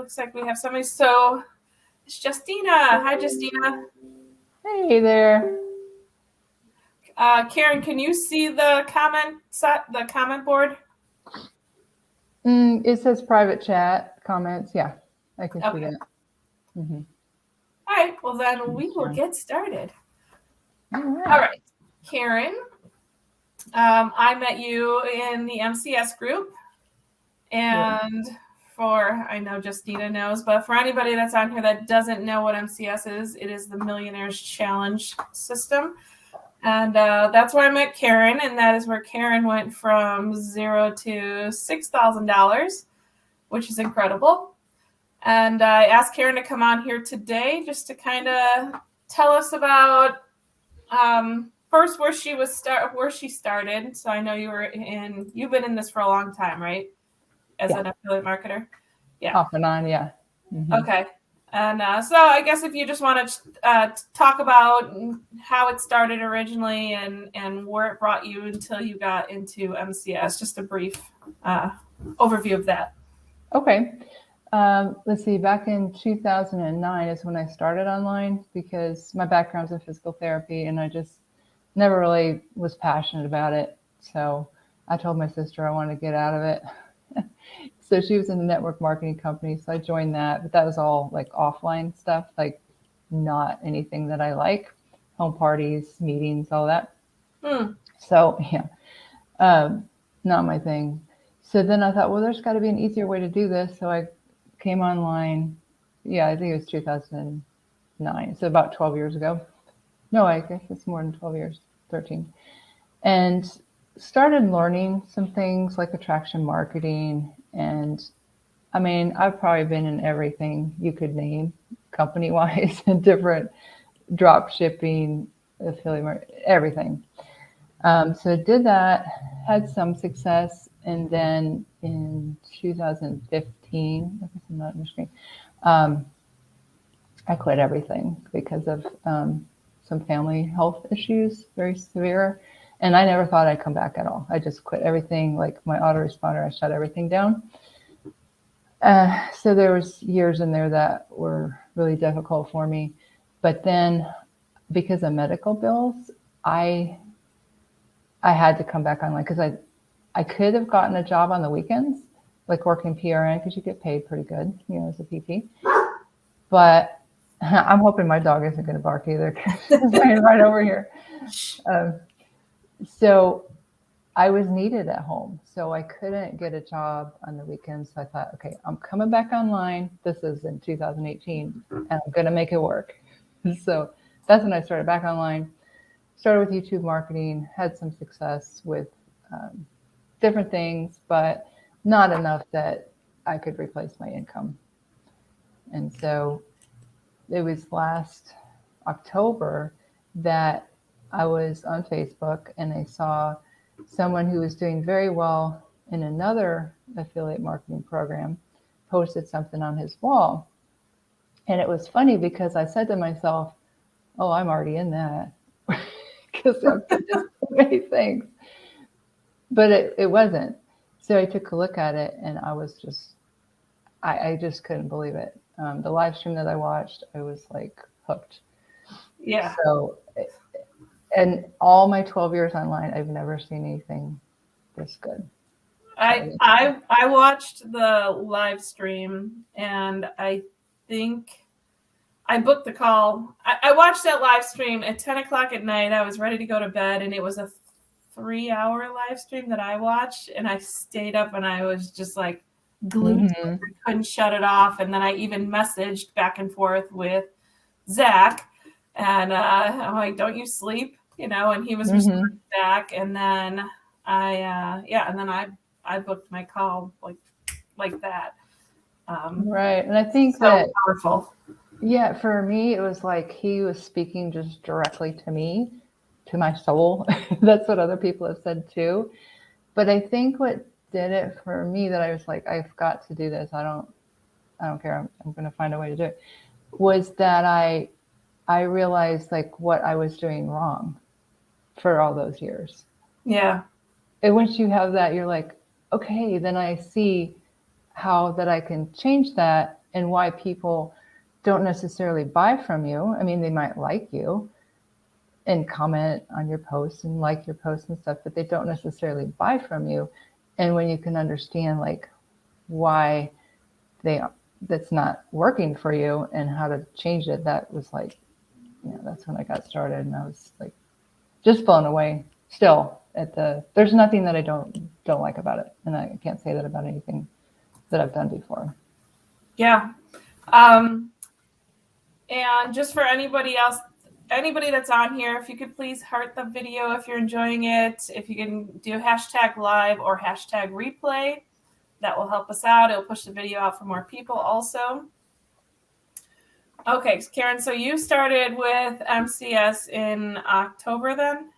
looks like we have somebody. So it's Justina. Hi, Justina. Hey there. Karen, can you see the comment board? It says private chat comments. Yeah, I can see that. Mm-hmm. All right. Well, then we will get started. All right. Karen, I met you in the MCS group. And I know Justina knows, but for anybody that's on here that doesn't know what MCS is, it is the Millionaires Challenge system. And that's where I met Karen, and that is where Karen went from $0 to $6,000, which is incredible. And I asked Karen to come on here today just to kind of tell us about first where she started. So I know you've been in this for a long time, right? As an affiliate marketer? Yeah. Off and on, yeah. Mm-hmm. Okay. And so I guess if you just want to talk about how it started originally and where it brought you until you got into MCS, just a brief overview of that. Okay. Let's see, back in 2009 is when I started online because my background's in physical therapy and I just never really was passionate about it. So I told my sister I wanted to get out of it. So she was in the network marketing company, so I joined that, but that was all like offline stuff, like not anything that I like, home parties, meetings, all that. So yeah, not my thing. So then I thought, well, there's got to be an easier way to do this. So I came online. Yeah, I think it was 2009. So about 12 years ago. No, I guess it's more than 12 years, 13. And started learning some things like attraction marketing. And I mean, I've probably been in everything you could name company-wise, different drop shipping, affiliate marketing, everything. So did that, had some success. And then in 2015, I guess I'm not on the screen, I quit everything because of some family health issues, very severe. And I never thought I'd come back at all. I just quit everything, like my autoresponder, I shut everything down. So there was years in there that were really difficult for me. But then because of medical bills, I had to come back online because I could have gotten a job on the weekends, like working PRN, because you get paid pretty good, as a PT. But I'm hoping my dog isn't going to bark either because it's right over here. So I was needed at home, so I couldn't get a job on the weekends. So I thought, okay, I'm coming back online. This is in 2018, and I'm going to make it work. So that's when I started back online. Started with YouTube marketing, had some success with different things, but not enough that I could replace my income. And so it was last October that I was on Facebook and I saw someone who was doing very well in another affiliate marketing program posted something on his wall. And it was funny because I said to myself, oh, I'm already in that because I've done so many things. But it wasn't. So I took a look at it and I was I just couldn't believe it. The live stream that I watched, I was like hooked. Yeah. So, and all my 12 years online, I've never seen anything this good. I watched the live stream and I think I booked the call. I watched that live stream at 10 o'clock at night. I was ready to go to bed and it was a 3-hour live stream that I watched and I stayed up and I was just like glued to it. I couldn't shut it off. And then I even messaged back and forth with Zach and I'm like, don't you sleep? And he was responding back. And then I booked my call like that. Right. And I think so that powerful. Yeah, for me, it was like he was speaking just directly to me, to my soul. That's what other people have said too. But I think what did it for me that I was like, I've got to do this. I don't care. I'm going to find a way to do it. Was that I realized like what I was doing wrong for all those years. Yeah. And once you have that, you're like, okay, then I see how that I can change that and why people don't necessarily buy from you. I mean, they might like you and comment on your posts and like your posts and stuff, but they don't necessarily buy from you. And when you can understand like why that's not working for you and how to change it, that was like, that's when I got started, and I was like just blown away still there's nothing that I don't like about it. And I can't say that about anything that I've done before. Yeah. And just for anybody else, anybody that's on here, if you could please heart the video if you're enjoying it. If you can do #live or #replay, that will help us out. It'll push the video out for more people also. Okay, Karen, so you started with MCS in October then?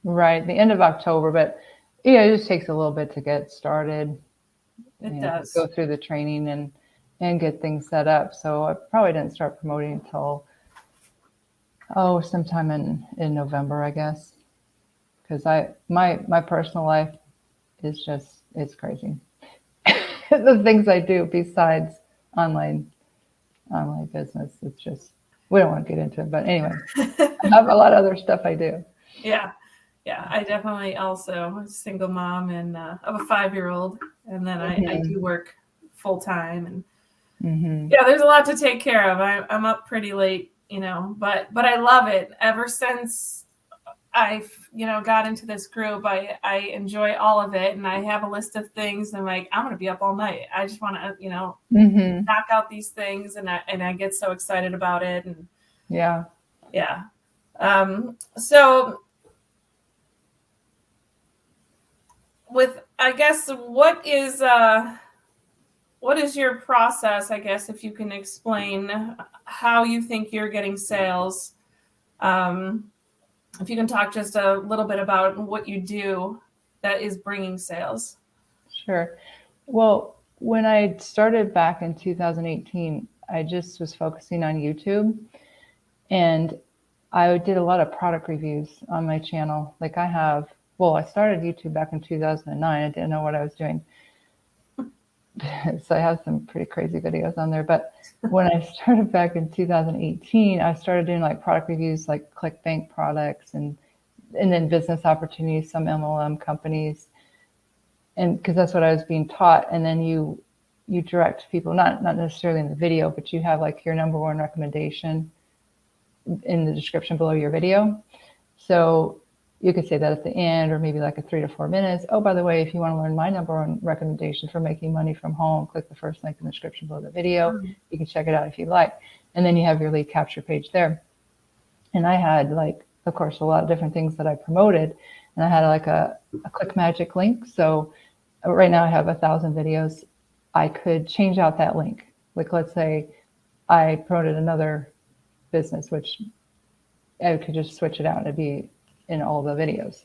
Right, the end of October, but it just takes a little bit to get started. It does. Go through the training and get things set up. So I probably didn't start promoting until sometime in November, I guess, because my personal life is just, it's crazy. The things I do besides online business, it's just, we don't want to get into it, but anyway, I have a lot of other stuff I do. Yeah, I definitely also a single mom and of a 5-year-old, and then I do work full time, and there's a lot to take care of. I'm up pretty late, but I love it. Ever since I've got into this group, I enjoy all of it, and I have a list of things. I'm like, I'm gonna be up all night. I just want to knock out these things, and I get so excited about it. And yeah. So with, I guess, what is your process? I guess if you can explain how you think you're getting sales. If you can talk just a little bit about what you do that is bringing sales. Sure. Well, when I started back in 2018, I just was focusing on YouTube, and I did a lot of product reviews on my channel. Like I started YouTube back in 2009. I didn't know what I was doing. So I have some pretty crazy videos on there. But when I started back in 2018, I started doing like product reviews, like ClickBank products and then business opportunities, some MLM companies. And because that's what I was being taught. And then you direct people, not necessarily in the video, but you have like your number one recommendation in the description below your video. So you could say that at the end, or maybe like a 3 to 4 minutes. Oh, by the way, if you want to learn my number one recommendation for making money from home, click the first link in the description below the video. You can check it out if you like. And then you have your lead capture page there. And I had like, of course, a lot of different things that I promoted. And I had like a click magic link. So right now I have 1,000 videos. I could change out that link. Like, let's say I promoted another business, which I could just switch it out. It'd be in all the videos.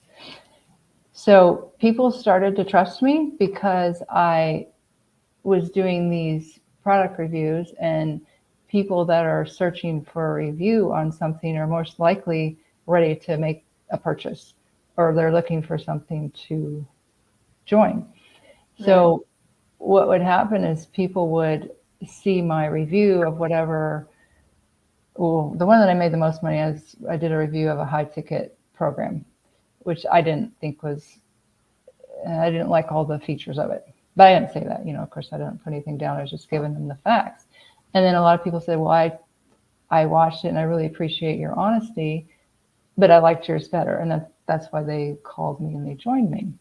So people started to trust me because I was doing these product reviews, and people that are searching for a review on something are most likely ready to make a purchase, or they're looking for something to join. Right. So what would happen is people would see my review of whatever. Well, the one that I made the most money is I did a review of a high ticket program, which I didn't like all the features of it. But I didn't say that, of course I didn't put anything down. I was just giving them the facts. And then a lot of people said, well, I watched it and I really appreciate your honesty, but I liked yours better. And that's why they called me and they joined me.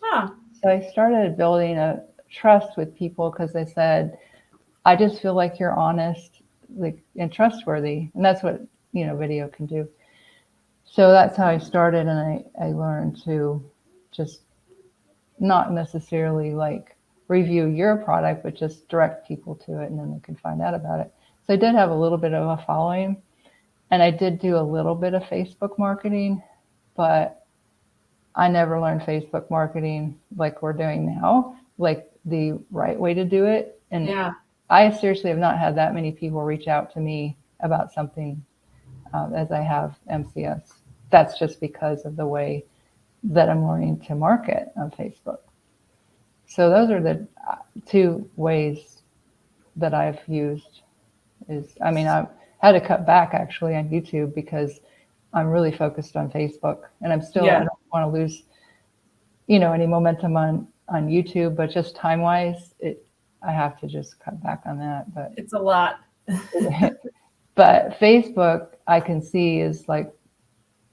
Huh. So I started building a trust with people because they said, I just feel like you're honest, and trustworthy. And that's what, video can do. So that's how I started. And I learned to just not necessarily like review your product, but just direct people to it, and then they can find out about it. So I did have a little bit of a following, and I did do a little bit of Facebook marketing, but I never learned Facebook marketing like we're doing now, like the right way to do it. And yeah. I seriously have not had that many people reach out to me about something as I have MCS. That's just because of the way that I'm learning to market on Facebook. So those are the 2 ways that I've used is, I mean, I had to cut back actually on YouTube because I'm really focused on Facebook, and I don't want to lose, any momentum on YouTube, but just time wise, I have to just cut back on that. But it's a lot. but Facebook, I can see is like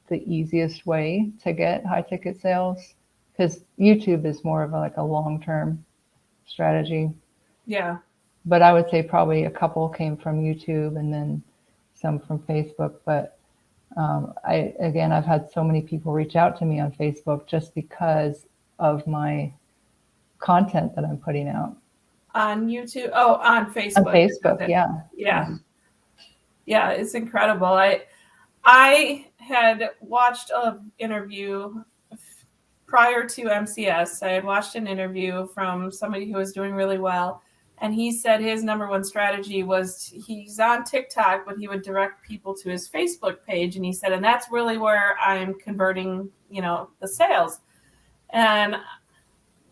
the easiest way to get high ticket sales, because YouTube is more of like a long term strategy. Yeah. But I would say probably a couple came from YouTube and then some from Facebook. But I've had so many people reach out to me on Facebook just because of my content that I'm putting out. On YouTube? Oh, on Facebook. On Facebook, yeah. Yeah, it's incredible. I had watched an interview prior to MCS. I had watched an interview from somebody who was doing really well. And he said his number one strategy was he's on TikTok, but he would direct people to his Facebook page. And he said, and that's really where I'm converting, the sales. And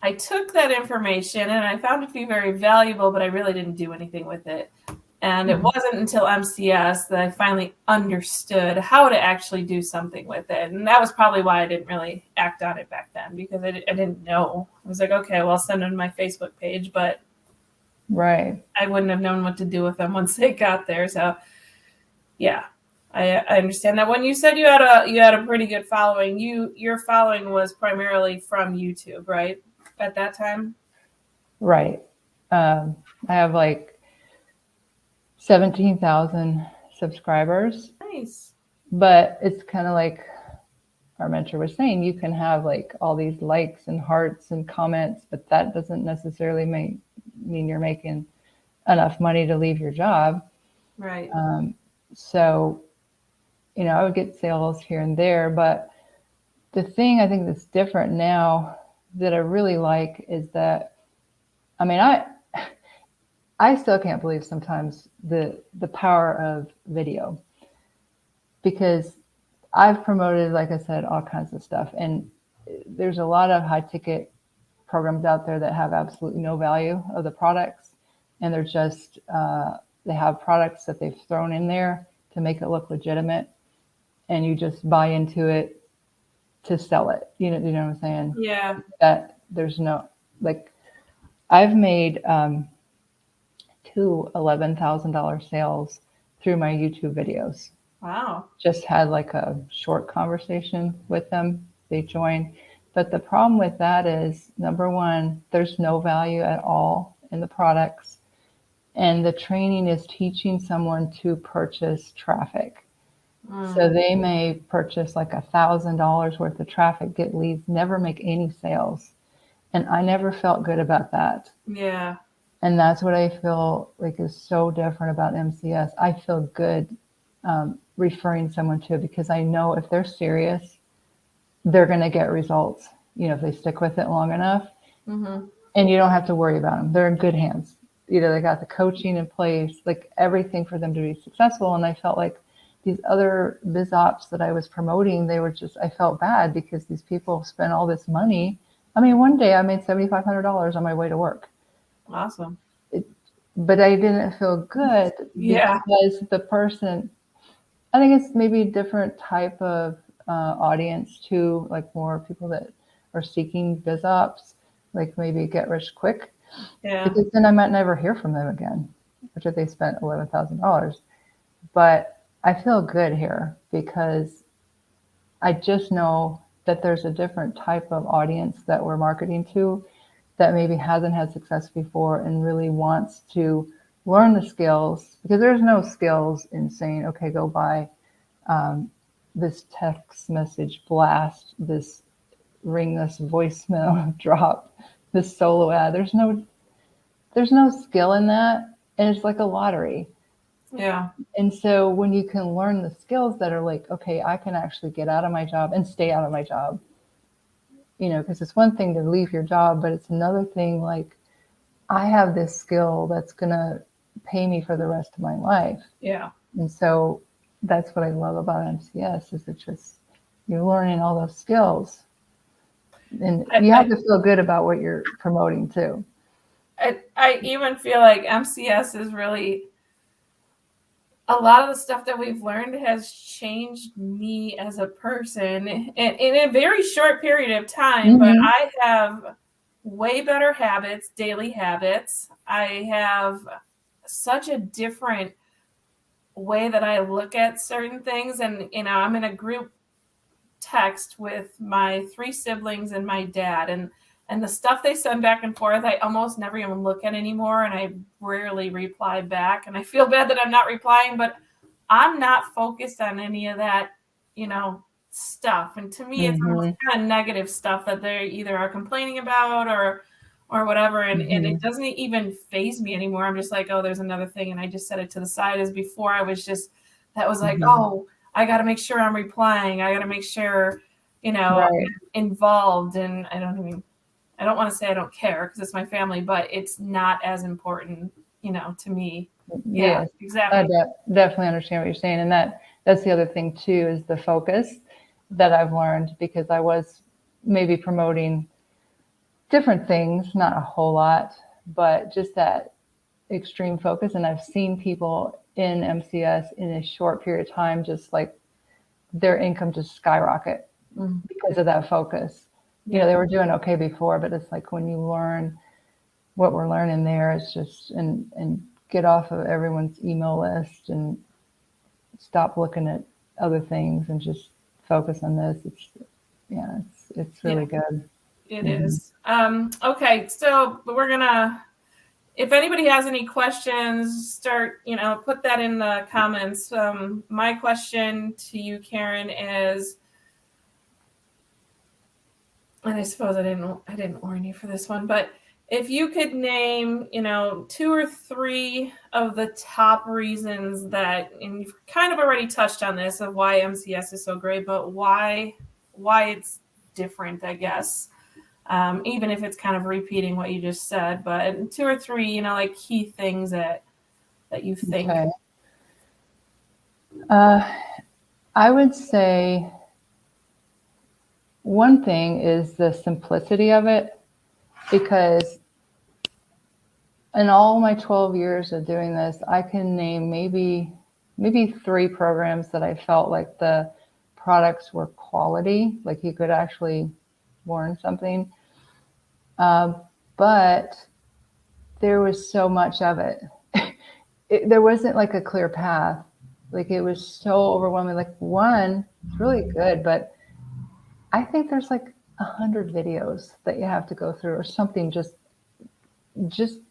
I took that information and I found it to be very valuable, but I really didn't do anything with it. And it wasn't until MCS that I finally understood how to actually do something with it. And that was probably why I didn't really act on it back then, because I didn't know. I was like, okay, well, I'll send them to my Facebook page, but right, I wouldn't have known what to do with them once they got there. So yeah, I understand that. When you said you had a pretty good following, your following was primarily from YouTube, right? At that time? Right. I have like 17,000 subscribers. Nice. But it's kind of like our mentor was saying, you can have like all these likes and hearts and comments, but that doesn't necessarily mean you're making enough money to leave your job. Right. So, I would get sales here and there, but the thing I think that's different now that I really like is that, I mean, I still can't believe sometimes the power of video, because I've promoted, like I said, all kinds of stuff. And there's a lot of high ticket programs out there that have absolutely no value of the products. And they're just, they have products that they've thrown in there to make it look legitimate. And you just buy into it to sell it. You know what I'm saying? Yeah. That there's no, like, I've made 2 $11,000 sales through my YouTube videos. Wow. Just had like a short conversation with them. They joined. But the problem with that is, number one, there's no value at all in the products. And the training is teaching someone to purchase traffic. So they may purchase like $1,000 worth of traffic, get leads, never make any sales. And I never felt good about that. Yeah. And that's what I feel like is so different about MCS. I feel good referring someone to it, because I know if they're serious, they're going to get results, if they stick with it long enough. Mm-hmm. And you don't have to worry about them. They're in good hands. They got the coaching in place, like everything for them to be successful. And I felt like these other biz ops that I was promoting, I felt bad because these people spent all this money. I mean, one day I made $7,500 on my way to work. Awesome. But I didn't feel good because the person, I think it's maybe a different type of audience too, like more people that are seeking biz ops, like maybe get rich quick. Yeah. Because then I might never hear from them again, which if they spent $11,000. But I feel good here because I just know that there's a different type of audience that we're marketing to that maybe hasn't had success before and really wants to learn the skills, because there's no skills in saying, okay, go buy this text message blast, this ring this voicemail drop, this solo ad. There's no skill in that. And it's like a lottery. Yeah. And so when you can learn the skills that are like, okay, I can actually get out of my job and stay out of my job, because it's one thing to leave your job, but it's another thing, like, I have this skill that's going to pay me for the rest of my life. Yeah. And so that's what I love about MCS is it's just, you're learning all those skills. And you have to feel good about what you're promoting too. I even feel like MCS is really, a lot of the stuff that we've learned has changed me as a person in a very short period of time. But Mm-hmm. I have way better habits, daily habits. I have such a different way that I look at certain things. And, I'm in a group text with my 3 siblings and my dad, and the stuff they send back and forth, I almost never even look at anymore, and I rarely reply back. And I feel bad that I'm not replying, but I'm not focused on any of that, stuff. And to me, it's almost Mm-hmm. kind of negative stuff that they either are complaining about or whatever. And Mm-hmm. it doesn't even phase me anymore. I'm just like, oh, there's another thing. And I just set it to the side. As before, I was just, that was like, Mm-hmm. oh, I got to make sure I'm replying. I got to make sure, Right. I'm involved. And I don't want to say I don't care because it's my family, but it's not as important, to me. Yeah, Yes, I exactly. definitely understand what you're saying, and that's the other thing too, is the focus that I've learned, because I was maybe promoting different things, not a whole lot, but just that extreme focus. And I've seen people in MCS in a short period of time, just like their income just skyrocket Mm, because of that focus. yeah. They were doing okay before, but it's like when you learn what we're learning there, it's just, and get off of everyone's email list and stop looking at other things and just focus on this. It's Yeah, really good. it Mm-hmm. is. Okay, so we're gonna, if anybody has any questions, start, put that in the comments. My question to you, Karen, is, and I suppose I didn't warn you for this one, but if you could name, 2 or 3 of the top reasons that, and you've kind of already touched on this, of why MCS is so great, but why it's different, I guess. Even if it's kind of repeating what you just said, but 2 or 3, like key things that you think. Okay. Uh, I would say one thing is the simplicity of it, because in all my 12 years of doing this, I can name maybe 3 programs that I felt like the products were quality, like you could actually learn something. But there was so much of it. There wasn't like a clear path. Like it was so overwhelming. Like one, it's really good, but I think there's like 100 videos that you have to go through or something. Just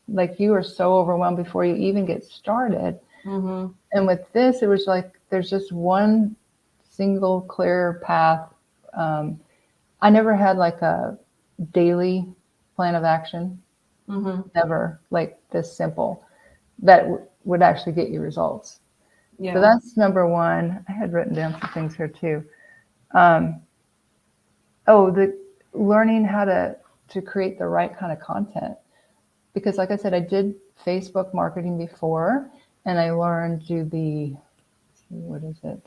like you are so overwhelmed before you even get started. Mm-hmm. And with this, it was like there's just one single clear path. I never had like a daily plan of action. Mm-hmm. Never like this simple that would actually get you results. So Yeah. that's number one. I had written down some things here too. Um, oh, the learning how to create the right kind of content, because like I said, I did Facebook marketing before, and I learned to do the, what is it?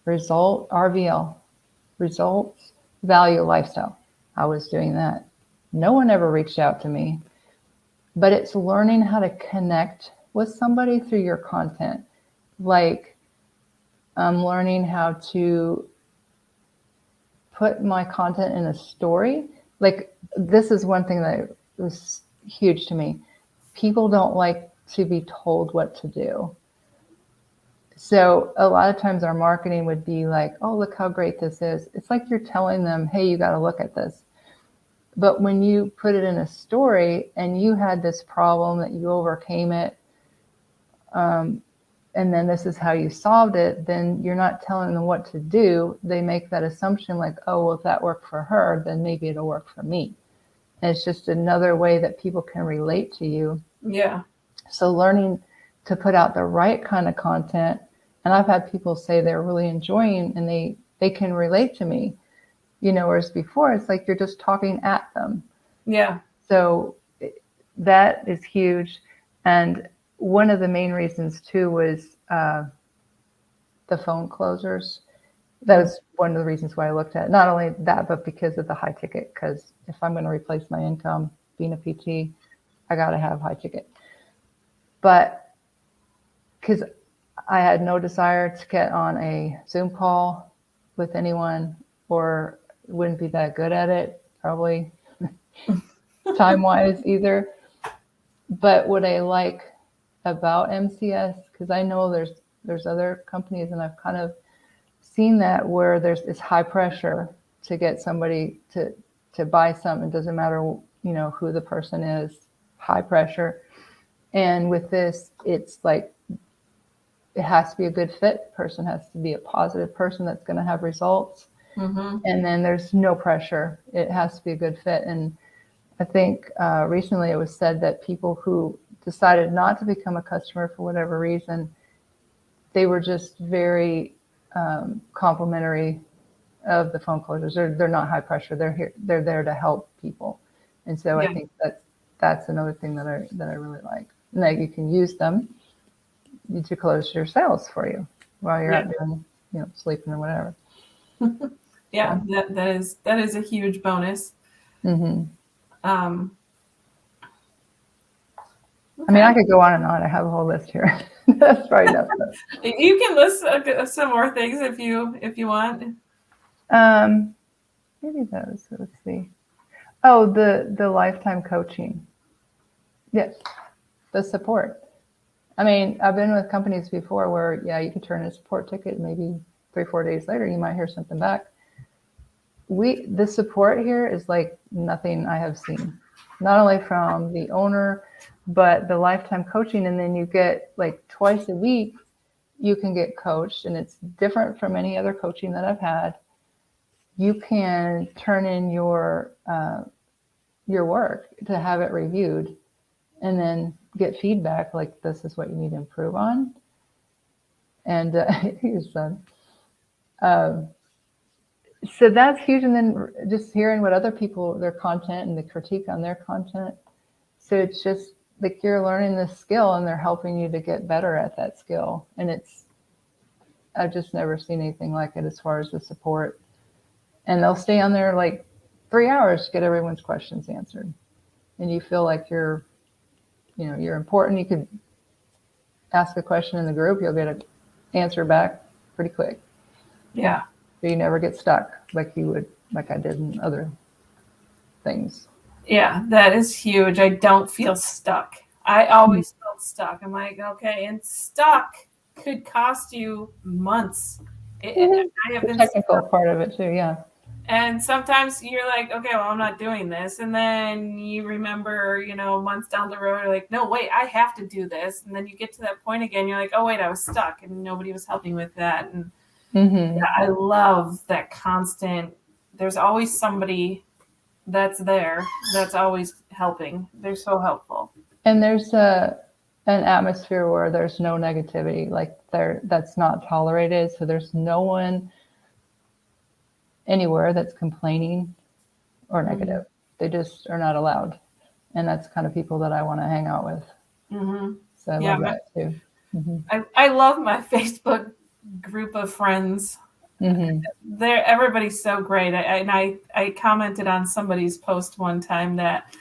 RVL, results, value, lifestyle. I was doing that. No one ever reached out to me, but it's learning how to connect with somebody through your content. Like I'm learning how to put my content in a story. Like this is one thing that was huge to me. People don't like to be told what to do. So a lot of times our marketing would be like, oh, look how great this is. It's like you're telling them, hey, you got to look at this. But when you put it in a story and you had this problem that you overcame it, and then this is how you solved it, then you're not telling them what to do. They make that assumption like, oh, well, if that worked for her, then maybe it'll work for me. And it's just another way that people can relate to you. Yeah. So learning to put out the right kind of content. And I've had people say they're really enjoying and they can relate to me, whereas before it's like you're just talking at them. Yeah. So that is huge. And one of the main reasons too was the phone closers. That was one of the reasons why I looked at it. Not only that, but because of the high ticket. Because if I'm going to replace my income being a PT, I got to have high ticket. But because I had no desire to get on a Zoom call with anyone, or wouldn't be that good at it, probably time-wise either. But what I like about MCS, because I know there's other companies, and I've kind of seen that where it's high pressure to get somebody to buy something. It doesn't matter, who the person is, high pressure. And with this, it's like, it has to be a good fit. Person has to be a positive person that's going to have results. Mm-hmm. And then there's no pressure. It has to be a good fit. And I think recently it was said that people who decided not to become a customer for whatever reason, they were just very complimentary of the phone closures. They're not high pressure. They're there to help people. And so I think that's another thing that I really like. And that you can use them to close your sales for you while you're out doing, sleeping or whatever. Yeah, that is a huge bonus. Mm-hmm. Okay. I mean, I could go on and on. I have a whole list here. That's probably enough. You can list some more things if you want. Maybe those. Let's see. Oh, the lifetime coaching. Yes, the support. I mean, I've been with companies before where, you can turn in a support ticket, maybe 3-4 days later, you might hear something back. The support here is like nothing I have seen, not only from the owner, but the lifetime coaching. And then you get like twice a week, you can get coached, and it's different from any other coaching that I've had. You can turn in your work to have it reviewed, and then get feedback like, this is what you need to improve on. And he's done. So that's huge. And then just hearing what other people, their content and the critique on their content. So it's just like you're learning this skill, and they're helping you to get better at that skill. And I've just never seen anything like it as far as the support. And they'll stay on there like 3 hours to get everyone's questions answered. And you feel like you're important. You could ask a question in the group, you'll get an answer back pretty quick. Yeah. So you never get stuck like I did in other things. Yeah, that is huge. I don't feel stuck. I always felt stuck. I'm like, okay, and stuck could cost you months. I have the technical part of it too, yeah. And sometimes you're like, okay, well, I'm not doing this. And then you remember, months down the road, you're like, no, wait, I have to do this. And then you get to that point again. You're like, oh, wait, I was stuck and nobody was helping with that. And I love that constant. There's always somebody that's there that's always helping. They're so helpful. And there's an atmosphere where there's no negativity, like that's not tolerated. So there's no one anywhere that's complaining or negative. They just are not allowed. And that's kind of people that I want to hang out with. So I love that too. I love my Facebook group of friends. Everybody's so great. I commented on somebody's post one time that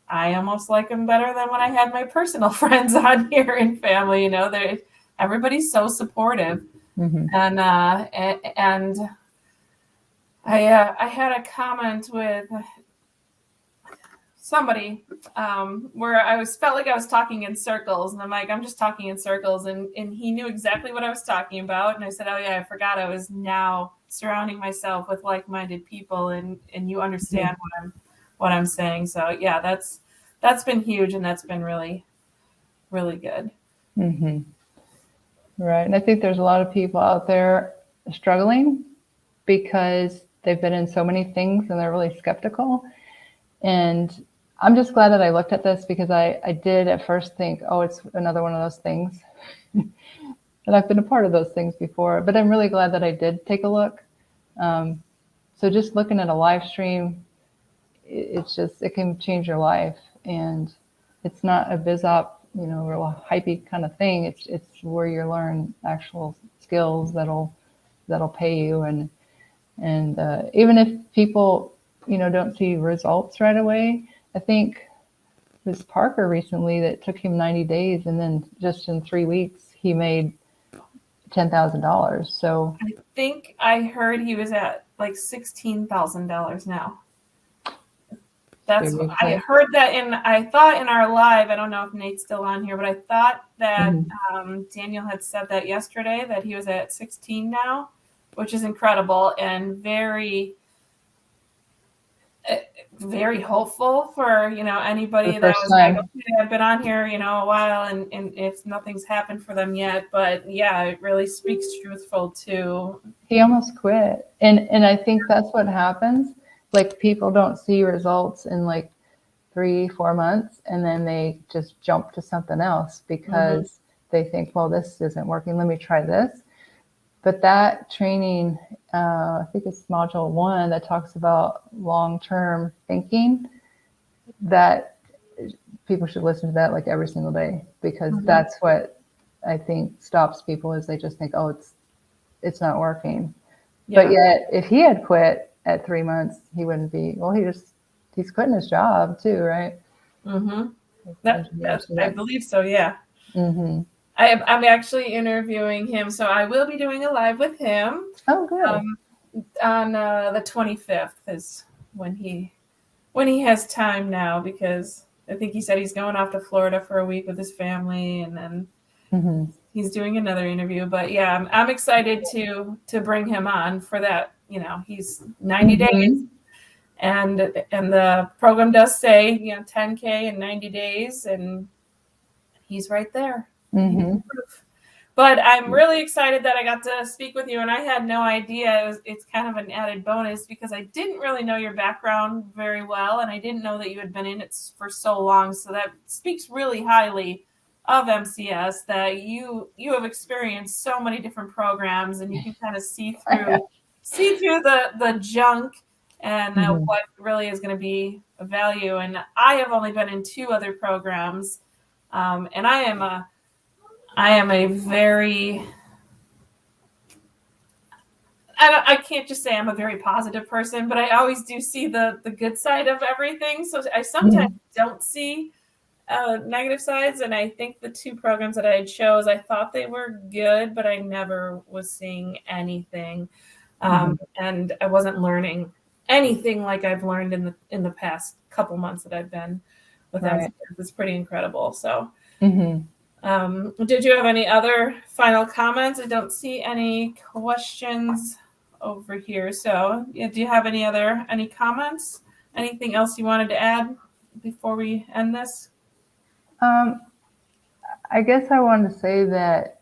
I almost like them better than when I had my personal friends on here and family. Everybody's so supportive. And I had a comment with somebody where felt like I was talking in circles, and I'm like, I'm just talking in circles, and he knew exactly what I was talking about, and I said, oh yeah, I forgot I was now surrounding myself with like-minded people, and you understand what I'm saying. So yeah, that's been huge, and that's been really, really good. Right. And I think there's a lot of people out there struggling because they've been in so many things and they're really skeptical. And I'm just glad that I looked at this, because I did at first think, oh, it's another one of those things. And I've been a part of those things before, but I'm really glad that I did take a look. So just looking at a live stream, it can change your life. And it's not a biz op, real hypey kind of thing. It's where you learn actual skills that'll pay you. And even if people, don't see results right away, I think was Parker recently that took him 90 days, and then just in 3 weeks he made $10,000. So I think I heard he was at like $16,000 now. That's what I heard that I thought in our live, I don't know if Nate's still on here, but I thought that Daniel had said that yesterday, that he was at 16 now, which is incredible and very, very hopeful for, anybody that was like, okay, I've been on here, a while and if nothing's happened for them yet. But yeah, it really speaks truthful to. He almost quit. And I think that's what happens. Like, people don't see results in like 3-4 months, and then they just jump to something else because they think, well, this isn't working, let me try this. But that training, I think it's module 1 that talks about long-term thinking, that people should listen to that like every single day, because that's what I think stops people, is they just think, oh, it's not working. Yeah. But yet if he had quit at 3 months, he wouldn't be, well, he's quitting his job too, right? I believe so, yeah. I'm actually interviewing him, so I will be doing a live with him. Oh, good. On the 25th is when he has time now, because I think he said he's going off to Florida for a week with his family, and then he's doing another interview. But yeah, I'm excited to bring him on for that. He's 90 days. And the program does say, 10K in 90 days, and he's right there. But I'm really excited that I got to speak with you, and I had no idea. It's kind of an added bonus, because I didn't really know your background very well, and I didn't know that you had been in it for so long. So that speaks really highly of MCS, that you have experienced so many different programs, and you can kind of see through the junk and what really is going to be of value. And I have only been in 2 other programs, and I am a very, I can't just say I'm a very positive person, but I always do see the good side of everything. So I sometimes don't see negative sides. And I think the 2 programs that I had chose, I thought they were good, but I never was seeing anything. And I wasn't learning anything like I've learned in the past couple months that I've been with them. It's pretty incredible. So did you have any other final comments? I don't see any questions over here. So yeah, do you have any comments? Anything else you wanted to add before we end this? I guess I wanted to say that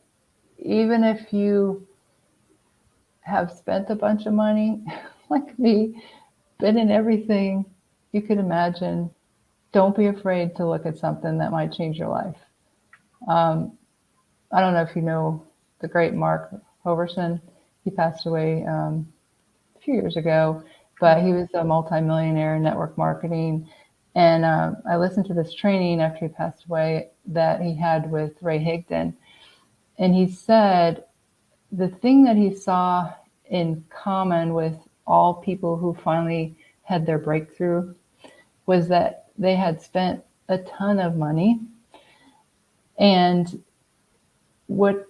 even if you have spent a bunch of money, like me, been in everything you could imagine, don't be afraid to look at something that might change your life. I don't know if you know the great Mark Hoverson. He passed away a few years ago, but he was a multimillionaire in network marketing. And I listened to this training after he passed away that he had with Ray Higdon. And he said the thing that he saw in common with all people who finally had their breakthrough was that they had spent a ton of money. And what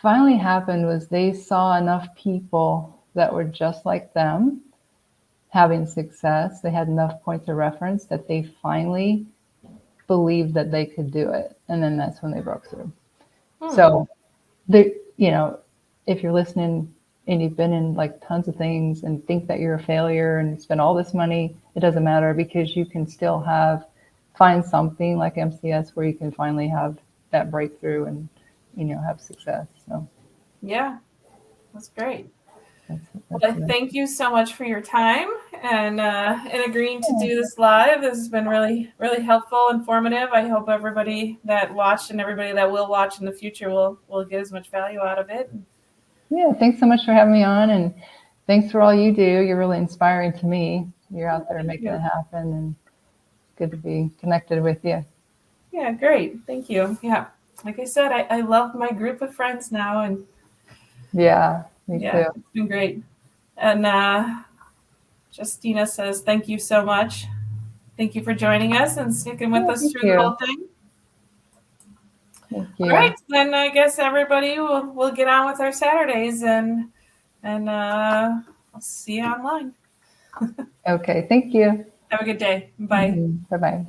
finally happened was they saw enough people that were just like them having success. They had enough points of reference that they finally believed that they could do it. And then that's when they broke through. So if you're listening and you've been in like tons of things and think that you're a failure and spend all this money, it doesn't matter, because you can still find something like MCS where you can finally have that breakthrough and, have success. So yeah, that's great. Well, thank you so much for your time and agreeing to do this live. This has been really, really helpful, informative. I hope everybody that watched and everybody that will watch in the future will get as much value out of it. Yeah, thanks so much for having me on, and thanks for all you do. You're really inspiring to me. You're out there making it happen, and it's good to be connected with you. Yeah, great. Thank you. Yeah, like I said, I love my group of friends now, and yeah, me too. It's been great. And Justina says, thank you so much. Thank you for joining us and sticking with us Thank through the you. whole thing. Thank All you. right, then I guess everybody will get on with our Saturdays, and I'll see you online. Okay, thank you. Have a good day. Bye. Bye-bye.